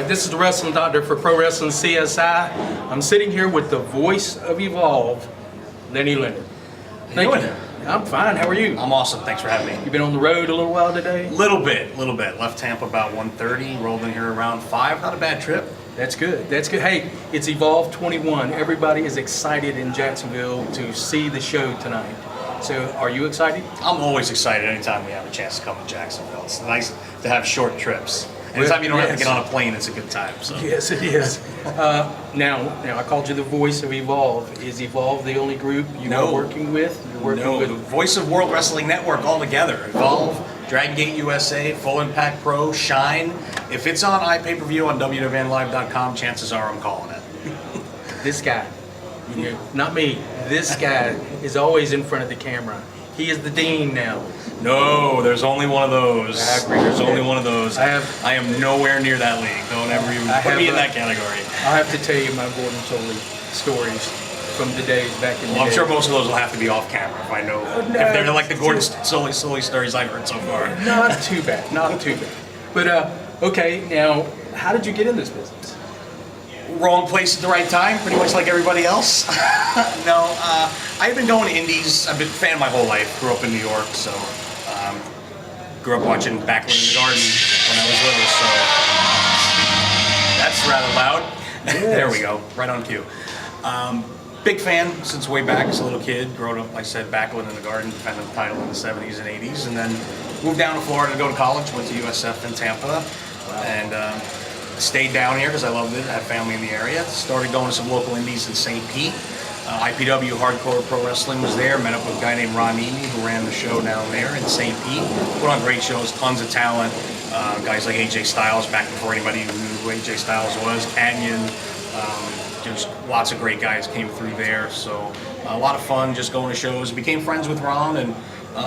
This is the Wrestling Doctor for Pro Wrestling CSI. I'm sitting here with the voice of Evolve, Lenny Leonard. Thank you. I'm fine. How are you? I'm awesome. Thanks for having me. You've been on the road a little while today? Little bit. Left Tampa about 1:30, rolled in here around 5. Not a bad trip. That's good. That's good. Hey, it's Evolve 21. Everybody is excited in Jacksonville to see the show tonight. So, are you excited? I'm always excited anytime we have a chance to come to Jacksonville. It's nice to have short trips. Anytime you don't have to get on a plane, it's a good time. So. Yes, it is. Now, I called you the voice of Evolve. Is Evolve the only group you are working with? You're working with the voice of World Wrestling Network altogether. Evolve, Dragon Gate USA, Full Impact Pro, Shine. If it's on iPay-per-view on WWNlive.com, chances are I'm calling it. This guy, not me. This guy is always in front of the camera. He is the dean now. No, there's only one of those. I agree. There's only one of those. I am nowhere near that league. Don't ever even put me in that category. I'll have to tell you my Gordon Soley stories from the days back in the day. I'm sure most of those will have to be off camera if I know. If they're like the Gordon Soley stories I've heard so far. Not too bad. Not too bad. But, okay, now, how did you get in this business? Wrong place at the right time, pretty much like everybody else. No, I've been going to indies. I've been a fan my whole life. Grew up in New York, so grew up watching Backward in the Garden when I was little, so that's rather loud. Yes. There we go, right on cue. Big fan since way back as a little kid. Growing up, like I said, Backward in the Garden, defended the title in the 70s and 80s, and then moved down to Florida to go to college. Went to USF in Tampa, and stayed down here because I loved it. I had family in the area. Started going to some local indies in St. Pete. IPW Hardcore Pro Wrestling was there. Met up with a guy named Ron Amy who ran the show down there in St. Pete. Put on great shows, tons of talent. Guys like AJ Styles, back before anybody knew who AJ Styles was. Canyon. Just lots of great guys came through there. So a lot of fun just going to shows. Became friends with Ron and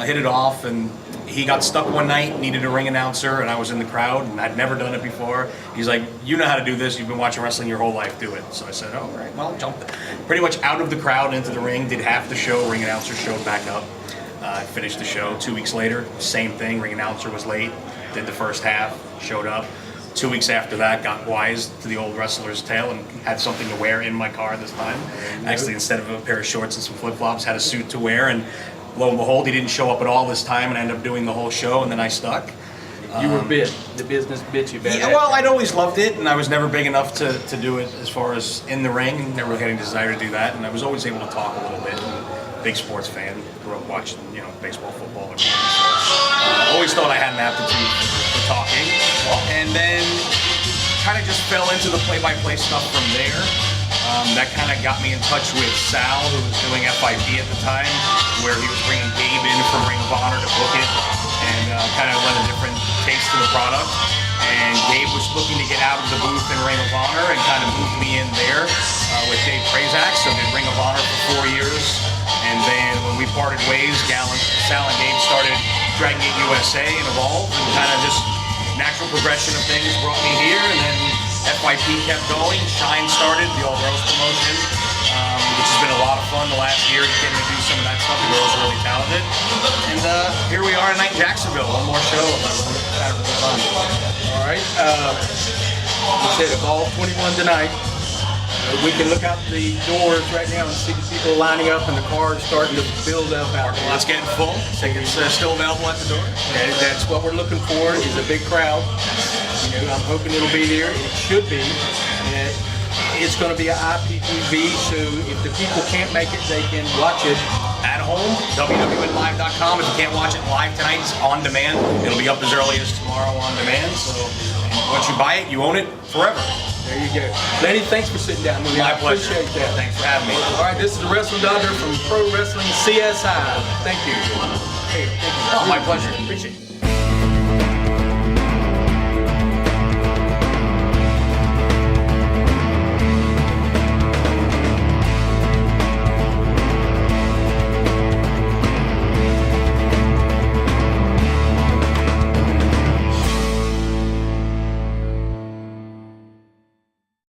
hit it off. And he got stuck one night, needed a ring announcer, and I was in the crowd, and I'd never done it before. He's like, you know how to do this, you've been watching wrestling your whole life, do it. So I said, all right, well, jumped pretty much out of the crowd into the ring, did half the show, ring announcer showed back up. I finished the show. 2 weeks later, same thing, ring announcer was late, did the first half, showed up. 2 weeks after that, got wise to the old wrestler's tale and had something to wear in my car this time. Actually, instead of a pair of shorts and some flip-flops, had a suit to wear, and lo and behold, he didn't show up at all this time, and I ended up doing the whole show, and then I stuck. You were bit. The business bit you bad. Yeah, well, I'd always loved it, and I was never big enough to do it as far as in the ring. Never had any desire to do that, and I was always able to talk a little bit. And big sports fan. Grew up watching, baseball, football, everything. So, always thought I had an aptitude for talking, and then kind of just fell into the play-by-play stuff from there. That kind of got me in touch with Sal, who was doing FIP at the time, where he was bringing Gabe in from Ring of Honor to book it, and kind of lent a different taste to the product. And Gabe was looking to get out of the booth in Ring of Honor and kind of moved me in there with Dave Prazak. So did Ring of Honor for 4 years. And then when we parted ways, Sal and Gabe started Dragon Gate USA and Evolve, and kind of just natural progression of things brought me here. And then FYP kept going, Shine started, the All Girls promotion, which has been a lot of fun the last year, getting to do some of that stuff. The girls are really talented. And here we are tonight in Jacksonville, one more show. All right, we said Evolve 21 tonight. We can look out the doors right now and see the people lining up and the cars starting to build up out there. It's getting full. Tickets still available at the door. And that's what we're looking for, is a big crowd. I'm hoping it'll be there. It should be. It's going to be an IPTV, so if the people can't make it, they can watch it at home. WWNlive.com. If you can't watch it live tonight, it's on demand. It'll be up as early as tomorrow on demand. So once you buy it, you own it forever. There you go. Lenny, thanks for sitting down with me. My pleasure. Appreciate that. Thanks for having me. All right, this is the Wrestling Doctor from Pro Wrestling CSI. Thank you. Oh, my pleasure. Appreciate it.